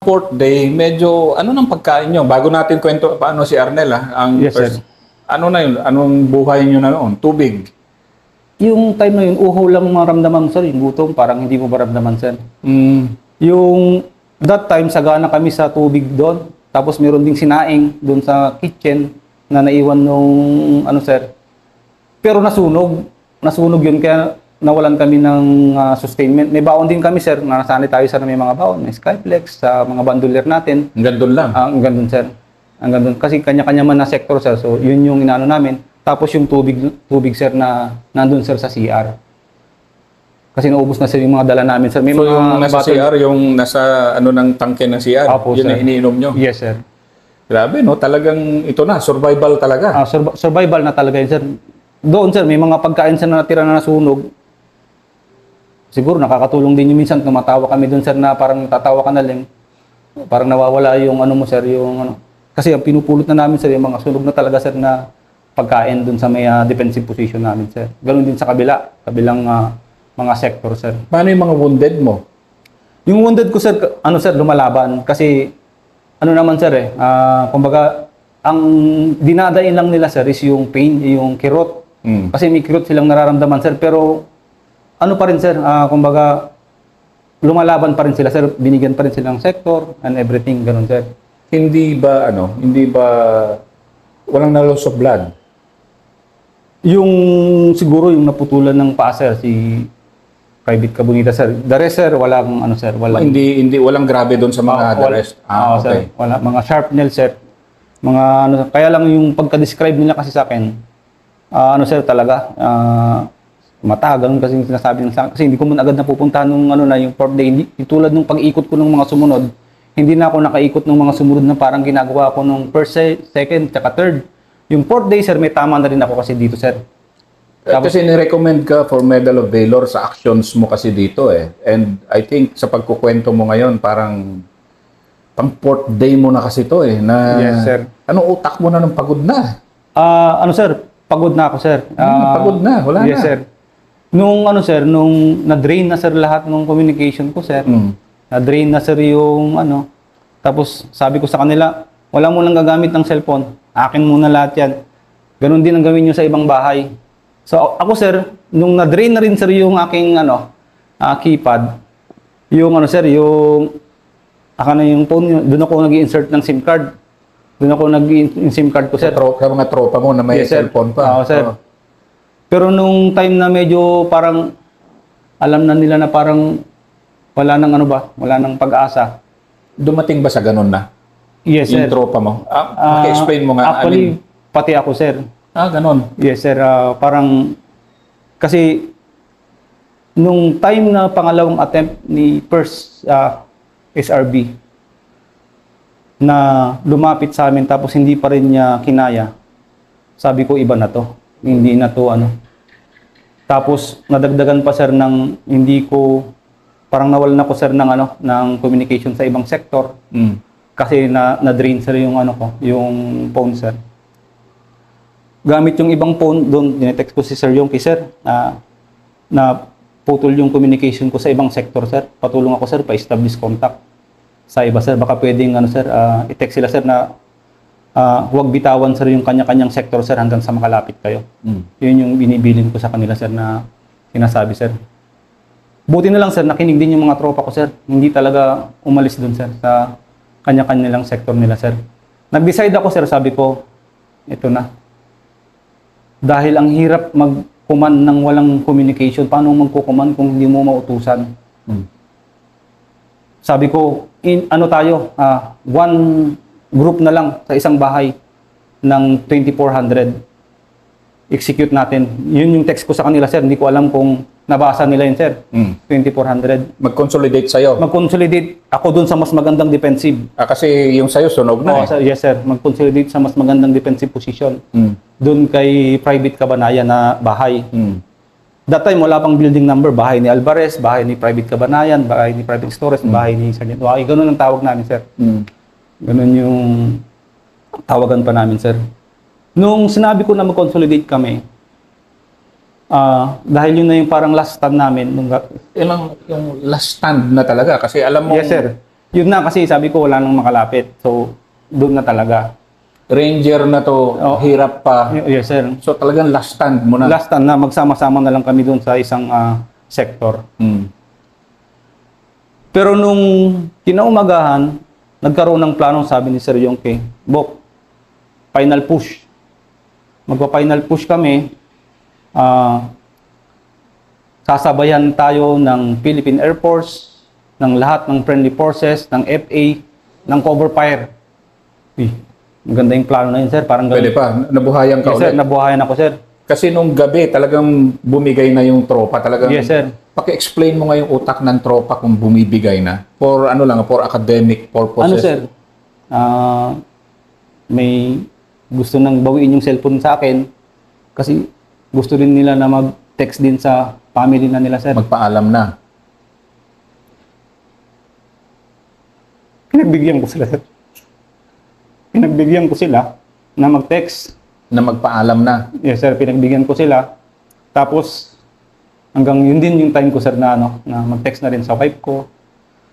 Fourth day, medyo ano nang pagkain nyo? Bago natin kwento paano si Arnel ang Yes, first, sir. ano na yun? Anong buhay nyo na noon? Tubig. Yung time na yun, uho lang maramdaman, sir. Yung gutom, parang hindi mo maramdaman, sir. Mm. Yung that time, sagana kami sa tubig doon. Tapos meron ding sinaing doon sa kitchen na naiwan nung, ano, sir. Pero nasunog. Nasunog yun, kaya nawalan kami ng sustainment. May baon din kami, sir. Nasanay tayo sa may mga baon. May Skyflex, sa mga bandolier natin. Hanggang doon lang. Hanggang doon, sir. Hanggang doon. Kasi kanya-kanya man na sector, sir. So, yun yung inaano namin. Tapos yung tubig, sir, na nandun, sir, sa CR. Kasi naubos na, sir, yung mga dala namin, sir. May So mga yung nasa bottle- CR, yung nasa ano ng tangke ng CR, Apo, yun sir. na iniinom nyo. Yes, sir. Grabe, no? Talagang ito na, survival talaga. Survival na talaga yun, sir. Doon, sir, may mga pagkain, sir, na natira na nasunog. Siguro nakakatulong din yung minsan, tumatawa kami doon, sir, na parang tatawa ka na lang. Parang nawawala yung ano mo, sir, yung ano. Kasi ang pinupulot na namin, sir, yung mga sunog na talaga, sir, na pagkain doon sa may defensive position namin, sir. Ganoon din sa kabilang mga sector, sir. Paano yung mga wounded mo? Yung wounded ko, sir, ano, sir, lumalaban. Kasi, ano naman, sir, kumbaga, ang dinadain lang nila, sir, is yung pain, yung kirot. Mm. Kasi may kirot silang nararamdaman, sir, pero ano pa rin, sir, kumbaga, lumalaban pa rin sila, sir. Binigyan pa rin silang sector and everything, ganun, sir. Hindi ba walang na-loss of blood? Yung, siguro, yung naputulan ng paa, sir, si Private Cabunita, sir. The rest, sir, walang, ano, sir, walang... Walang grabe doon sa mga the rest. Sir, wala. Mga sharp nails, sir. Mga, ano, kaya lang yung pagka-describe nila kasi sa akin, ano, sir, talaga, mata, ganun kasi yung sinasabi nila sa akin. Kasi hindi ko muna agad napupuntahan nung ano na yung fourth day. Hindi, tulad nung pag-ikot ko ng mga sumunod, hindi na ako nakaikot ng mga sumunod na parang ginagawa ko nung first, second, tsaka third. Yung fourth day, sir, may tama na rin ako kasi dito, sir. Kasi ni-recommend ka for Medal of Valor sa actions mo kasi dito eh. And I think sa pagkukwento mo ngayon, parang pang fourth day mo na kasi to eh. Na, Yes, sir. Anong utak mo na nung pagod na? Ano, sir, pagod na ako, sir. Pagod na, wala yes, na. sir. Nung ano, sir, nung na-drain na, sir, lahat ng communication ko, sir. Mm. Na-drain na, sir, yung ano. Tapos sabi ko sa kanila, wala mo lang gagamit ng cellphone. Akin muna lahat yan. Ganun din ang gawin nyo sa ibang bahay. So ako, sir, nung na-drain na rin, sir, yung aking ano, keypad, yung ano, sir, yung yung phone, doon ako nag-insert ng SIM card. Doon ako nag-SIM card ko, sir. Sa mga tropa mo na may Yes, sir. cellphone pa. Oo, sir. Oo. Pero nung time na medyo parang alam na nila na parang wala nang ano ba, wala nang pag-asa. Dumating ba sa ganun na? Yes, Yung sir. tropa mo? Maki-explain mo nga. Actually, pati ako, sir. Ganun. Yes, sir. Parang kasi nung time na pangalawang attempt ni first SRB na lumapit sa amin tapos hindi pa rin niya kinaya, sabi ko iba na to. Hindi na to ano. Tapos nadagdagan pa, sir, ng hindi ko, parang nawalan ako, sir, ng ano, ng communication sa ibang sector. Mm. Kasi na-drain, sir, yung ano ko, yung phone, sir. Gamit yung ibang phone, doon dinetext ko si Sir Yonki, sir, na putol yung communication ko sa ibang sector, sir. Patulong ako, sir, pa-establish contact sa iba, sir. Baka pwedeng, ano, sir, i-text sila, sir, na huwag bitawan, sir, yung kanya-kanyang sector, sir, hanggang sa makalapit kayo. Mm. Yun yung binibilin ko sa kanila, sir, na sinasabi, sir. Buti na lang, sir, nakinig din yung mga tropa ko, sir. Hindi talaga umalis dun, sir, sa kanya-kanyang sector nila, sir. Nag-decide ako, sir, sabi ko, ito na. Dahil ang hirap mag-command ng walang communication, paano magko-command kung hindi mo mautusan? Mm. Sabi ko, ano tayo, one group na lang sa isang bahay ng 2,400. Execute natin. Yun yung text ko sa kanila, sir. Hindi ko alam kung nabasa nila yun, sir. Mm. 2,400. Mag-consolidate sa'yo. Mag-consolidate ako dun sa mas magandang defensive. Kasi yung sa'yo sunog na Oo, sir. Yes, sir. Mag-consolidate sa mas magandang defensive position. Mm. Dun kay Private Cabanaya na bahay. Mm. That time, wala pang building number. Bahay ni Alvarez, bahay ni Private Cabanayan, bahay ni Private Torres, bahay ni Sergeant Waki. Ganun ang tawag namin, sir. Mm. Ganun yung tawagan pa namin, sir. Nung sinabi ko na mag-consolidate kami, dahil yun na yung parang last stand namin. Ilang yung last stand na talaga kasi alam mo Yes, sir. Yun na kasi sabi ko wala nang makalapit. So, doon na talaga. Ranger na to, Oh. hirap pa. Yes, sir. So talagang last stand mo na. Last time na magsama-sama na lang kami doon sa isang sektor. Mm. Pero nung kinaumagahan, nagkaroon ng plano, sabi ni Sir Yongke, Bok, final push. Magpa-final push kami. Sasabayan tayo ng Philippine Air Force, ng lahat ng friendly forces, ng FA, ng cover fire. Maganda yung plano na yun, sir. Parang Pwede pa, nabuhayan ka Yes, sir. ulit. Nabuhayan ako, sir. Kasi nung gabi, talagang bumigay na yung tropa. Talagang, Yes, sir. paki-explain mo nga yung utak ng tropa kung bumibigay na. For ano lang, for academic purposes. Ano, sir? May gusto nang bawiin yung cellphone sa akin kasi gusto rin nila na mag-text din sa family na nila, sir. Magpaalam na. Pinagbigyan ko sila, sir. Pinagbigyan ko sila na mag-text. Na magpaalam na. Yes, sir. Pinagbigyan ko sila. Tapos, hanggang yun din yung time ko, sir, na, na mag-text na rin sa wife ko.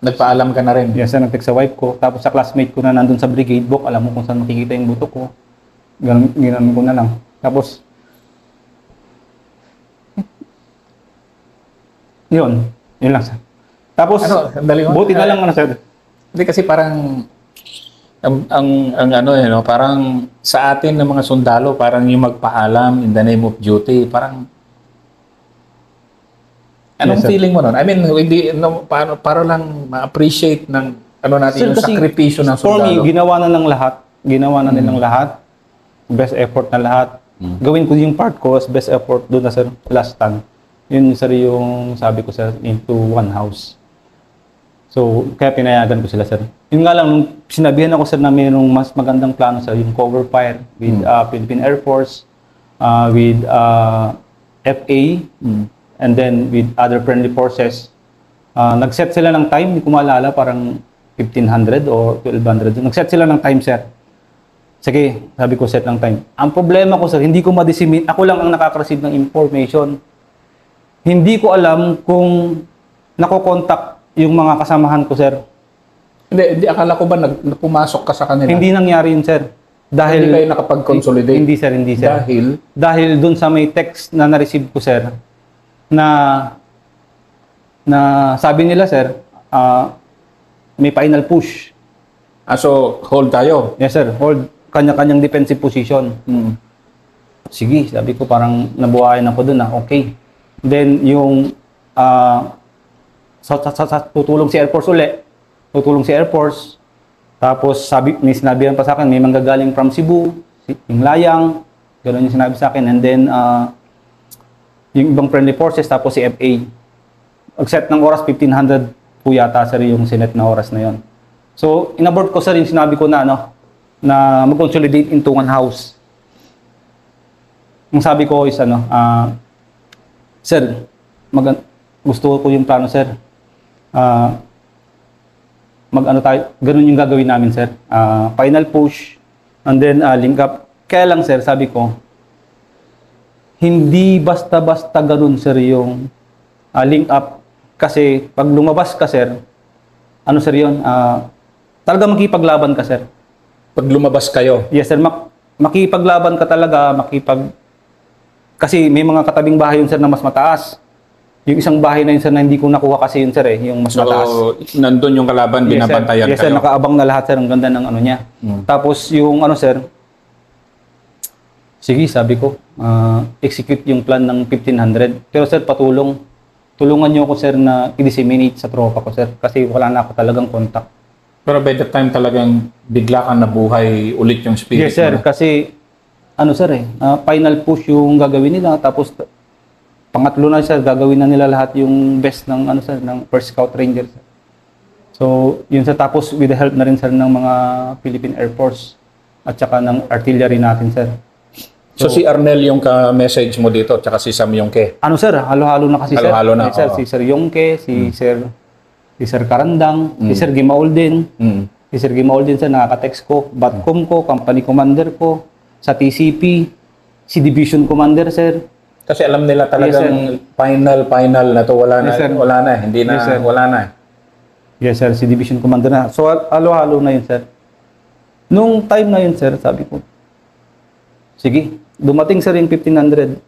Nagpaalam ka na rin. Yes, sir. Nag-text sa wife ko. Tapos sa classmate ko na nandun sa brigade book, alam mo kung saan makikita yung buto ko. Ginanon ko na lang. Tapos, yun. Yun lang, sir. Tapos, Sandali mo. buti na lang, sir. Hindi kasi parang ang ano no, parang sa atin ng mga sundalo, parang yung magpaalam in the name of duty, parang anong Yes, sir. feeling mo noon? I mean, hindi no, para lang ma-appreciate ng ano natin Sir, yung kasi sakripisyo ng for me, sundalo. ginawa na ng lahat. Ginawa na nilang lahat. Best effort na lahat. Gawin ko yung part ko as best effort doon na, sir, last time. Yun, sir, yung sabi ko, sir, into one house. So, kaya pinayagan ko sila, sir. Yun nga lang, nung sinabihan ako, sir, na mayroong mas magandang plano, sir, yung cover fire with Philippine Air Force, with FA, and then with other friendly forces. Nag-set sila ng time, hindi ko maalala, parang 1,500 or 1,200. Nag-set sila ng time, sir. Sige, sabi ko, set ng time. Ang problema ko, sir, hindi ko ma-disseminate. Ako lang ang nakaka-receive ng information. Hindi ko alam kung nakokontak yung mga kasamahan ko, sir. Hindi, akala ko ba pumasok ka sa kanila? Hindi nangyari yun, sir. Dahil Hindi kayo nakapag-consolidate? Hindi, sir, hindi, sir. Dahil dun sa may text na na-receive ko, sir, na sabi nila, sir, may final push. So, hold tayo. Yes, sir. Hold kanya-kanyang defensive position. Sige, sabi ko, parang nabuhayan ako dun, okay. Then, yung tutulong si Air Force ulit. Tutulong si Air Force. Tapos, may sinabihan pa sa akin, may manggagaling from Cebu, yung Layang, gano'n yung sinabi sa akin. And then, yung ibang friendly forces, tapos si FA. Mag-set ng oras, 1,500 po yata, sir, yung sinet na oras na yon. So, inabort ko, sir, yung sinabi ko na, na mag-consolidate into one house. Ang sabi ko is, sir, gusto ko yung plano, sir. Tayo, ganun yung gagawin namin, sir. Final push, and then link up. Kaya lang, sir, sabi ko, hindi basta-basta ganun, sir, yung link up. Kasi pag lumabas ka, sir, sir yun, talaga makipaglaban ka, sir. Pag lumabas kayo? Yes, sir. Makipaglaban ka talaga, kasi may mga katabing bahay yun, sir, na mas mataas. Yung isang bahay na yun, sir, na hindi ko nakuha kasi yun, sir, yung mas mataas. So, nandun yung kalaban, binabantayan yes, sir. kayo? Nakaabang na lahat, sir. Ang ganda ng niya. Tapos yung sir, sige, sabi ko, execute yung plan ng 1,500. Pero, sir, tulungan niyo ako, sir, na i-disseminate sa tropa ko, sir. Kasi wala na ako talagang contact. Pero by that time talagang bigla kang nabuhay ulit yung spirit Yes, sir. mo. Kasi, sir, final push yung gagawin nila. Tapos, pangatlo na, sir, gagawin na nila lahat yung best ng, sir, ng First Scout Ranger, sir. So, yun, sir. Tapos, with the help na rin, sir, ng mga Philippine Air Force at saka ng artillery natin, sir. So, si Arnel yung ka-message mo dito, at saka si Sam Yongke. Sir, halo-halo na kasi, sir. Halo-halo na, Yes, sir. oo. Si Sir Yongke, si Sir Karandang, si Sir Gimaul din. Si Sir Gimaul din, sir, nakaka-text ko. Batcom ko, company commander ko, sa TCP, si division commander, sir. Kasi alam nila talagang final na to, wala na, Yes, sir. wala na, hindi na, Yes, sir. wala na. Yes, sir. Si Division Commander na. So, halo-halo na yun, sir. Nung time na yun, sir, sabi ko, sige, dumating, sir, yung 1500.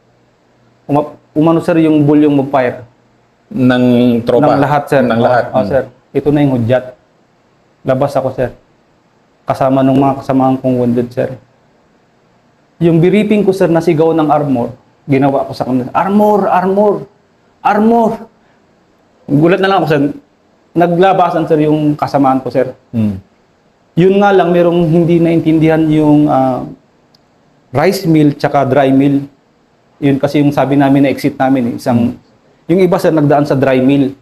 Umano, sir, yung bulyong mag-fire. Ng tropa? Ng lahat, sir. Ng lahat. Sir. Ito na yung hudyat. Labas ako, sir. Kasama ng mga kasamahan kong wounded, sir. Yung biriping ko, sir, na sigaw ng armor, ginawa ko sa kanila, armor, armor, armor. Gulat na lang ako, sir. Naglabasan, sir, yung kasamaan ko, sir. Yun nga lang, merong hindi naintindihan yung rice mill tsaka dry mill. Yun kasi yung sabi namin na exit namin. Yung iba, sir, nagdaan sa dry mill.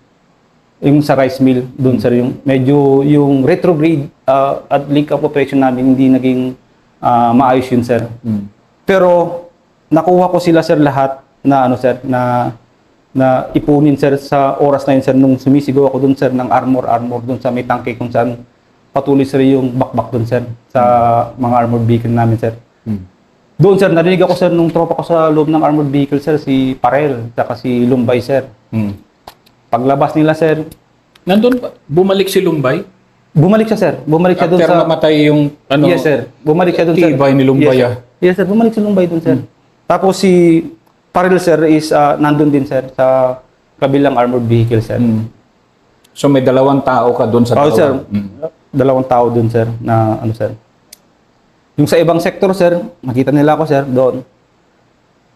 Yung sa rice mill, doon, sir, yung medyo yung retrograde at link up operation namin, hindi naging maayos yun, sir. Pero, nakuha ko sila, sir, lahat na, sir, na ipunin, sir, sa oras na yun, sir, nung sumisigaw ako doon, sir, ng armor doon sa may tangke kung saan patuloy, sir, yung bakbak doon, sir, sa mga armored vehicle namin, sir. Doon, sir, narinig ako, sir, nung tropa ko sa loob ng armored vehicle, sir, si Parel, saka si Lumbay, sir. Paglabas nila, sir. Nandun, bumalik si Lumbay? Bumalik siya, sir. Bumalik siya doon After sa... namatay yung, Yes, sir. Bumalik siya doon, sir. Tibay ni Lumbay, yes, sir. Yes, sir. Bumalik si Lumbay doon, sir. Tapos si Parel, sir, is nandun din, sir, sa kabilang armored vehicle, sir. So may 2 tao ka doon sa sir. 2 tao doon, sir, na sir. Yung sa ibang sektor, sir, nakita nila ako, sir, doon.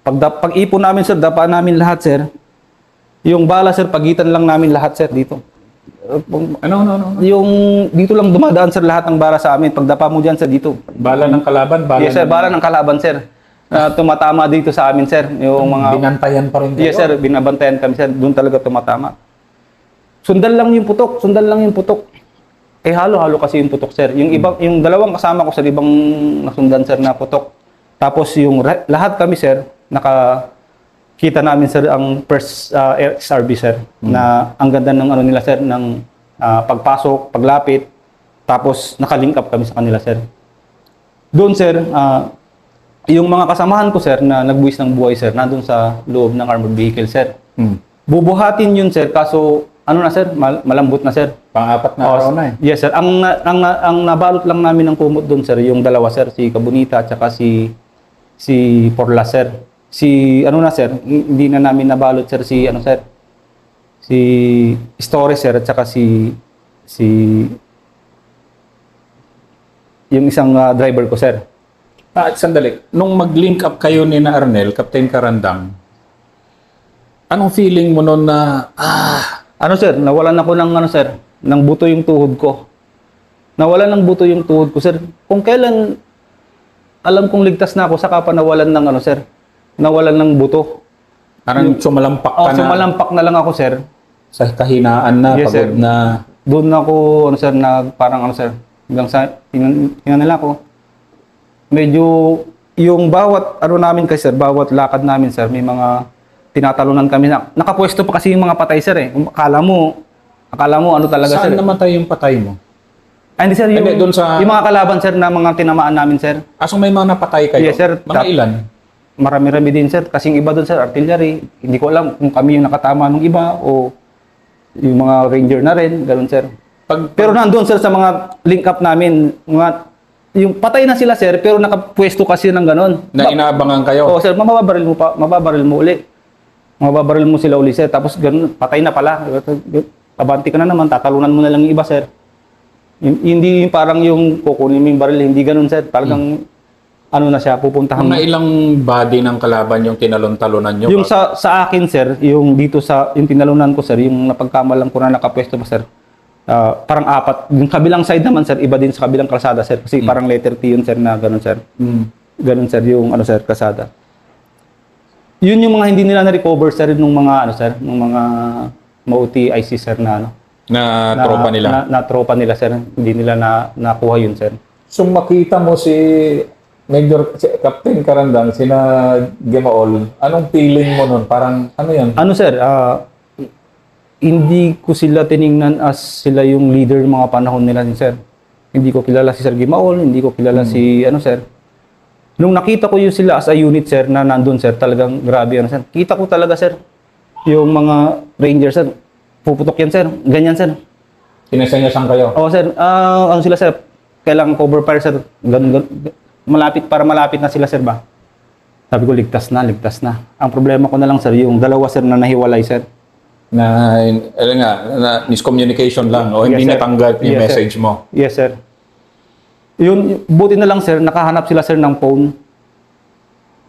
Pag-ipon namin, sir, dapaan namin lahat, sir. Yung bala, sir, pagitan lang namin lahat, sir, dito. Ano? Yung dito lang dumadaan, sir, lahat ng bala sa amin. Pagdapa mo dyan, sir, dito. Bala ng kalaban? Yes, sir, bala ng kalaban, sir. Tumatama dito sa amin, sir. Yung mga... Binantayan pa rin kayo? Yes, sir, binabantayan kami, sir. Doon talaga tumatama. Sundan lang yung putok. Eh, halo-halo kasi yung putok, sir. Yung 2 kasama ko sa ibang nasundan, sir, na putok. Tapos yung lahat kami, sir, nakakita namin, sir, ang first SRB, sir, na ang ganda ng nila, sir, ng pagpasok, paglapit, tapos nakalink up kami sa kanila, sir. Doon, sir, yung mga kasamahan ko, sir, na nagbuwis ng buhay, sir, nandun sa loob ng armored vehicle, sir. Bubuhatin yun, sir, kaso sir, malambot na, sir. Pang-4 na araw na eh. Yes, sir. Ang nabalot lang namin ng kumot doon, sir, yung 2, sir, si Kabunita at saka si Porla, sir. Sir, hindi na namin nabalot, sir, sir, si Stores, sir, at saka si yung isang driver ko, sir. At sandali, nung mag-link up kayo ni na Arnel, Captain Karandang, anong feeling mo noon na, sir, nawalan ako ng, sir, ng buto yung tuhod ko. Nawalan ng buto yung tuhod ko, sir. Kung kailan alam kong ligtas na ako, saka pa nawalan ng, sir, nawalan ng buto. Parang sumalampak ka na? Sumalampak na lang ako, sir. Sa kahinaan na, yes, pagod sir. na? Doon ako, sir, parang, sir, hanggang sa, tingnan nila ako. Medyo, yung bawat, namin kasi, sir, bawat lakad namin, sir, may mga tinatalunan kami na. Nakapwesto pa kasi yung mga patay, sir, eh. Akala mo talaga, saan sir. Saan namatay yung patay mo? Hindi, sir, yung mga kalaban, sir, na mga tinamaan namin, sir. So may mga napatay kayo? Yes, sir. Mga ilan? Marami-rami din, sir. Kasing iba doon, sir, artillery. Hindi ko alam kung kami yung nakatama ng iba o yung mga ranger na rin, gano'n, sir. Pero nandun, sir, sa mga link up namin, yung patay na sila, sir, pero nakapwesto kasi ng gano'n. Na inaabangan kayo? Oo, sir, mababaril mo uli. Mababaril mo sila uli, sir. Tapos gano'n, patay na pala. Abanti ka na naman, tatalunan mo na lang yung iba, sir. Hindi parang yung kukunin mo yung baril, hindi gano'n, sir. Talagang na siya, pupuntahan mo. Mga ilang body ng kalaban yung tinalon-talunan nyo? Yung sa akin, sir, yung dito yung tinalunan ko, sir, yung napagkamalang ko na nakapwesto pa, sir, parang 4. Yung kabilang side naman, sir, iba din sa kabilang kalsada, sir. Kasi parang letter T yun, sir, na gano'n, sir. Gano'n, sir, yung sir, kalsada. Yun yung mga hindi nila na-recover, sir, nung mga, sir, nung mga MOT IC, sir, na tropa nila? Na tropa nila, sir. Hindi nila nakuha yun, sir. So makita mo si Captain Karandang, sina Gemaol, anong feeling mo nun? Parang, yan? Sir, hindi ko sila tiningnan as sila yung leader ng mga panahon nila, sir. Hindi ko kilala si Sir Gemaol, hindi ko kilala si, sir. Nung nakita ko yung sila as a unit, sir, na nandun, sir, talagang grabe, sir. Kita ko talaga, sir, yung mga rangers, sir, puputok yan, sir. Ganyan, sir. Sinesenyasan kayo. Oo, sir. Ano sila, sir? Kailangan cover fire, sir. Malapit, para malapit na sila, sir ba? Sabi ko, ligtas na, ligtas na. Ang problema ko na lang, sir, yung dalawa, sir, na nahiwalay, sir. Na, ano nga, na miscommunication lang o hindi Yes, sir. natanggap yung Yes, sir. message mo. Yes, sir. Yun, buti na lang, sir, nakahanap sila, sir, ng phone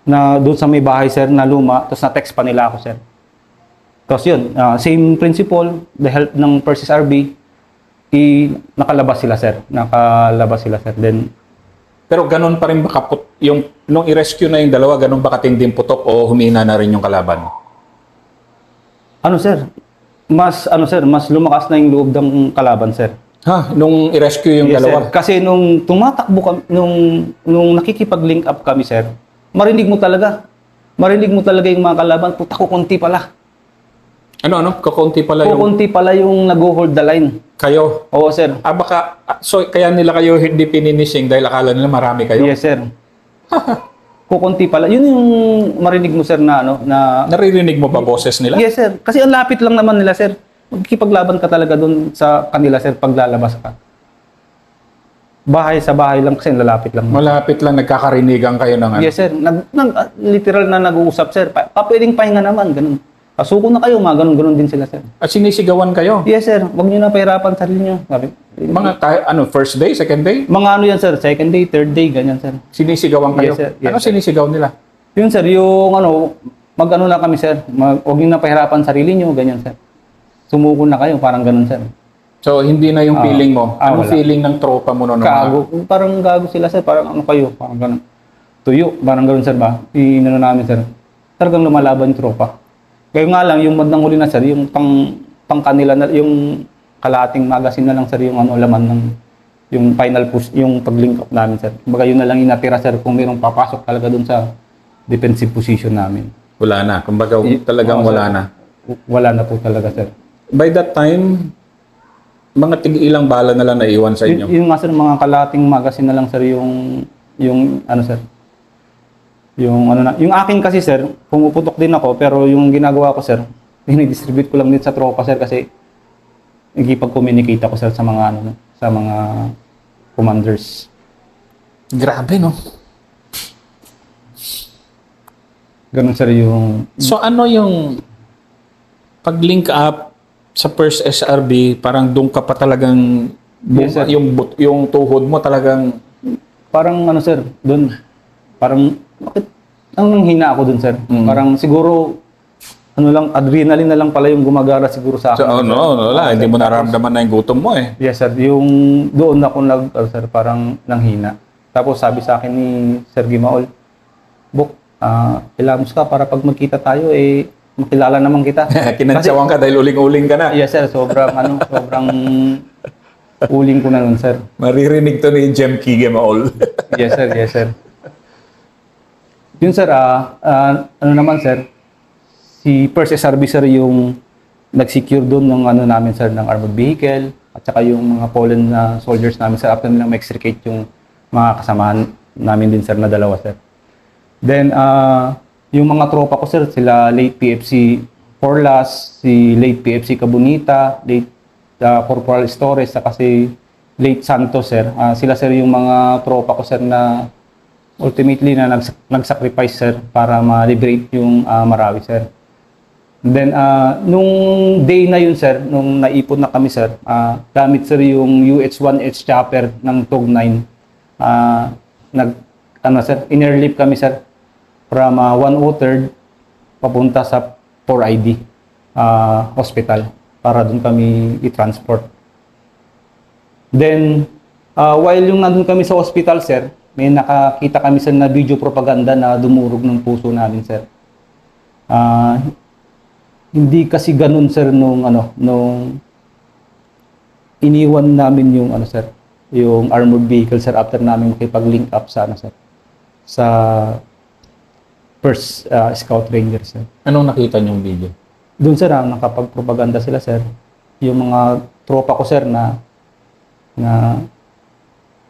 na doon sa may bahay, sir, na luma. Tapos na-text pa nila ako, sir. Tapos yun, same principle, the help ng Persis RB, nakalabas sila, sir. Nakalabas sila, sir. Then, Pero ganun pa rin ba yung nung i-rescue na yung dalawa, ganun ba katinding putok o humina na rin yung kalaban? ano, sir, mas lumakas na yung loob ng kalaban, sir. Ha, nung i-rescue yung Yes, dalawa. sir. Kasi nung tumatakbo kami, nung nakikipag-link up kami, sir, marinig mo talaga yung mga kalaban, puta ko, konti pala. Ano? Kakunti pala yung Kukunti pala yung nag-hold the line. kayo. Oo, sir. So kaya nila kayo hindi pininising dahil akala nila marami kayo? Yes, sir. Kukunti pala. Yun yung marinig mo, sir, na Naririnig mo ba boses nila? yes, sir. Kasi ang lapit lang naman nila, sir. Magkikipaglaban ka talaga doon sa kanila, sir, pag lalabas ka. Bahay sa bahay lang kasi lalapit lang. Malapit lang nagkakarinigan kayo ng ano. Yes, sir. Literal na nag-uusap, sir. Pwedeng pahinga naman, ganun. Pasuko na kayo, mga ganun din sila, sir. At sinisigawan kayo. Yes, sir. Huwag nyo na pahirapan sarili nyo. Sabi. First day, second day? Mga ano yan, sir. Second day, third day, ganyan, sir. Sinisigawan kayo? Yes, sir. Yes, Ano sir. sinisigaw nila? Yun, sir. Yung mag-ano na kami, sir. Huwag nyo na pahirapan sarili nyo, ganyan, sir. Sumuko na kayo, parang ganun, sir. So, hindi na yung feeling mo. Ano wala. feeling ng tropa mo noon? Gago. Parang gago sila, sir. Parang ano kayo, parang ganun. Tuyo, parang ganun, sir, ba? Inano namin, sir. Talagang lumalaban yung tropa. Kaya nga lang, yung madnang huli na, sir, yung pang kanila, yung kalahating magazine na lang, sir, yung laman ng yung final push, yung pag-link up namin, sir. Kumbaga yun na lang inatira, sir, kung mayroong papasok talaga dun sa defensive position namin. Wala na. Kumbaga, talagang Oo, wala sir. na. Wala na po talaga, sir. By that time, mga tig-ilang bala na lang naiwan sa inyo. Yung nga, sir, mga kalahating magazine na lang, sir, yung ano, sir, yung akin kasi, sir, pumuputok din ako, pero yung ginagawa ko, sir, dinidistribute ko lang din sa tropa, sir, kasi nagkipag-communicate ako, sir, sa mga commanders. Grabe, no? Ganun, sir, yung So, ano yung pag-link up sa first SRB, parang doon ka pa talagang Yes, sir. yung tuhod mo talagang parang ano, sir, doon, parang bakit ang hina ako doon, sir? Mm. Parang siguro adrenaline na lang pala yung gumagara siguro sa so, akin. wala, hindi mo nararamdaman na yung gutom mo eh. Yes, sir. Yung doon ako sir, parang nanghina. Tapos sabi sa akin ni Sir Gimaol, Bok, ilamos ka para pag magkita tayo, makilala naman kita. Kinantsawan ka dahil uling-uling ka na. Yes, sir. Sobrang uling ko na nun, sir. Maririnig to ni Jem Kigemaol. Yes, sir. Yes, sir. Yun, sir, ano naman, sir, si First SRB, sir, yung nag-secure doon ng namin, sir, ng armored vehicle, at saka yung mga Poland na soldiers namin, sir, after nilang ma-extricate yung mga kasamahan namin din, sir, na dalawa, sir. Then, yung mga tropa ko, sir, sila late PFC Porlas, si late PFC Cabunita, late Corporal Stores, saka si late Santos, sir. Sila, sir, yung mga tropa ko, sir, na ultimately na nag-sacrifice, sir, para ma-liberate yung Marawi, sir. Then, nung day na yun, sir, nung naipon na kami, sir, gamit, sir, yung UH-1H chopper ng TOG-9, sir, in-airlift kami, sir, from 103rd papunta sa 4ID hospital para doon kami i-transport. Then, while yung nandun kami sa hospital, sir, may nakakita kami, sir, na video propaganda na dumurog ng puso namin, sir. Hindi kasi ganun, sir, nung iniwan namin yung sir, yung armored vehicle, sir, after namin makipag-link up sa sir, sa First Scout Ranger, sir. Anong nakita niyong video? Doon, sir, nakapag-propaganda sila, sir. Yung mga tropa ko, sir, na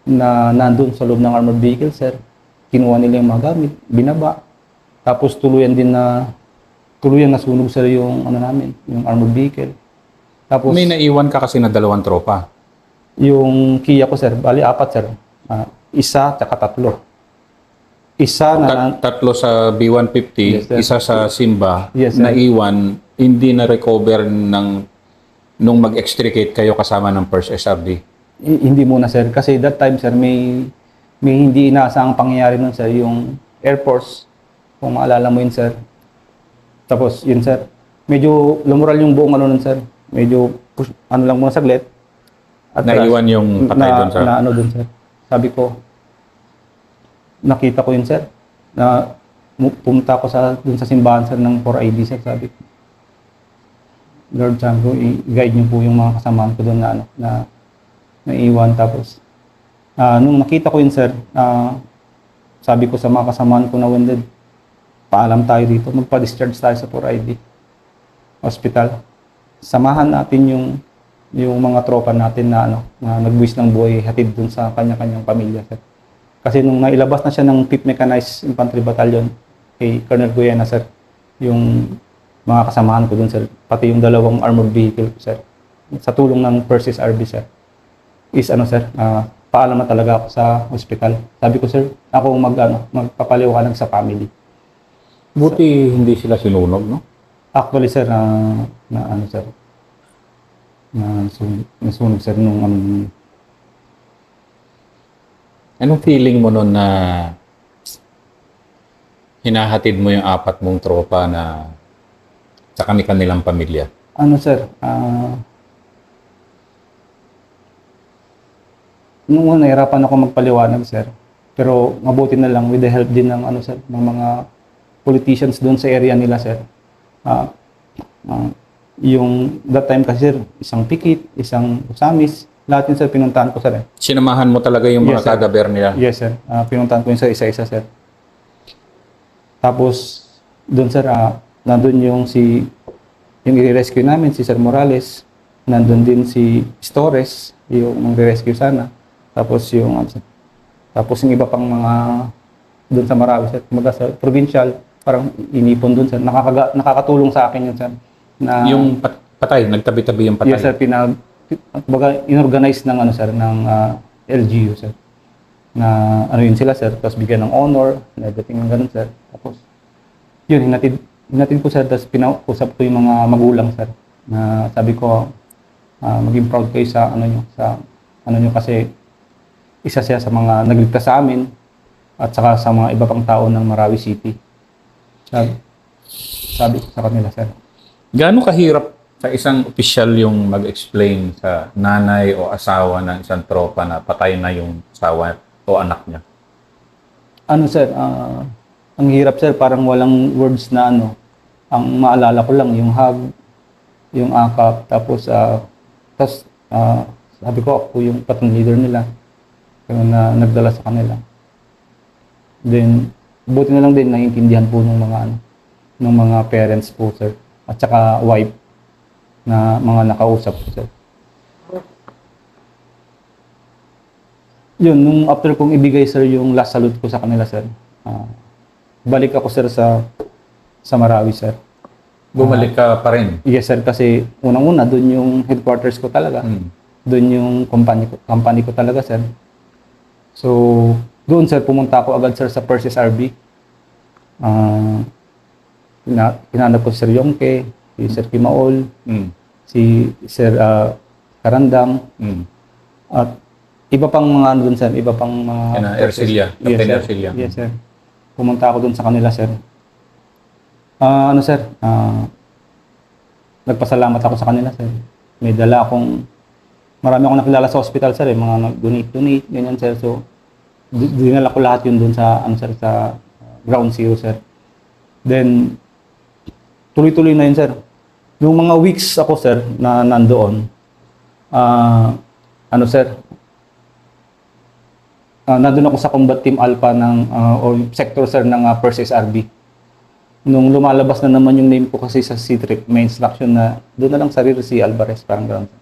nandun sa loob ng armored vehicle, sir. Kinuha nila yung mga gamit, binaba. Tapos tuluyan nasunog, sir, yung namin, yung armored vehicle. Tapos May naiwan ka kasi na dalawang tropa. Yung Kia ko, sir, bali apat, sir. Isa, tsaka tatlo. Isa na, Tatlo sa B150, Yes, sir. isa sa Simba, Yes, sir. naiwan, hindi na-recover nung mag-extricate kayo kasama ng First SRB. hindi muna, sir. Kasi that time, sir, may hindi inaasahang pangyayari nun, sir. Yung Air Force, kung maalala mo yun, sir. Tapos, yun, sir. Medyo lumural yung buong ano nun, sir. Medyo, ano lang muna saglit. At Naiwan yung patay doon, sir. Na ano dun, sir. Sabi ko, nakita ko yun, sir. Na pumunta ko dun sa simbahan, sir, ng 4ID, sir. Sabi ko, Lord, sabi ko, i-guide niyo po yung mga kasamaan ko doon na, ano, na naiwan. Tapos, nung nakita ko yun, sir, sabi ko sa mga kasamaan ko na wounded, paalam tayo dito, magpa-discharge tayo sa 4ID hospital. Samahan natin yung mga tropa natin na, ano, na nagbuwis ng buhay, hatid dun sa kanya-kanyang pamilya, sir. Kasi nung nailabas na siya ng 5th Mechanized Infantry Battalion, kay Colonel Guyena, sir, yung mga kasamahan ko dun, sir, pati yung 2 armored vehicle ko, sir, sa tulong ng First SRB, sir, is ano, sir, paalam na talaga ako sa hospital. Sabi ko, sir, ako magpapaliwanag sa family. Buti hindi sila sinunog, no? Actually, sir, na ano, sir, nasunog, sir, nung Anong feeling mo nun na hinahatid mo yung 4 mong tropa na sa kanilang pamilya? ano, sir, nung una, nahirapan ako magpaliwanag, sir. Pero mabuti na lang with the help din ng, ano, sir, ng mga politicians doon sa area nila, sir. Yung that time kasi, sir, isang pikit, isang usamis, lahat yun, sir, pinuntahan ko, sir. Sinamahan mo talaga yung mga Yes, sir. kadaver nila? Yes, sir. Pinuntahan ko yun sa isa-isa, sir. Tapos, doon, sir, nandun yung i-rescue namin, si Sir Morales. Nandun din si Stores, yung i-rescue sana. Tapos yung iba pang mga doon sa Marawi, sir. Kumbaga sa provincial, parang inipon doon, sir. Nakakatulong sa akin yun, sir. Na, Yung patay, nagtabi-tabi yung patay? yes, sir. Kumbaga, inorganize ng, ano, sir, ng LGU, sir. Na ano yun sila, sir. Tapos bigyan ng honor, and everything yung ganun, sir. Tapos, yun, hinatid ko, sir. Tapos pinausap ko yung mga magulang, sir. Na sabi ko, maging proud kayo sa ano nyo kasi isa siya sa mga nagligtas sa amin at saka sa mga iba pang tao ng Marawi City. Sabi ko sa kanila, sir. Gaano kahirap sa isang opisyal yung mag-explain sa nanay o asawa ng isang tropa na patay na yung asawa o anak niya? Ano, sir, ang hirap, sir, parang walang words na ano. Ang maalala ko lang yung hug, yung akap, tapos sabi ko ako yung platoon leader nila na nagdala sa kanila. Then, buti na lang din naiintindihan po ng mga parents po, sir, at saka wife na mga nakausap ko, sir. Yun, nung after kong ibigay, sir, yung last salute ko sa kanila, sir, balik ako, sir, sa Marawi, sir. Bumalik ka pa rin? Yes, sir, kasi unang-una, doon yung headquarters ko talaga. Doon yung company ko talaga, sir. So, doon, sir, pumunta ako agad, sir, sa First SRB. Hinanap ko si Sir Yongke, si Sir Kimaol, si Sir Karandang, at iba pang mga ano doon, sir, iba pang mga... Ercilia, Captain Ercilia. Yes, sir. Pumunta ako doon sa kanila, sir. Sir, nagpasalamat ako sa kanila, sir. May dala marami akong nakilala sa hospital, sir, mga nag-donate, ganyan, sir. So, dinala ko lahat yun doon sa, sir, sa ground zero, sir. Then, tuloy-tuloy na yun, sir. Yung mga weeks ako, sir, na nandoon, sir, nandun ako sa Combat Team Alpha o sector, sir, ng First SRB. Nung lumalabas na naman yung name ko kasi sa C-Trip, may instruction na doon na lang sa rear si Alvarez, parang gano'n.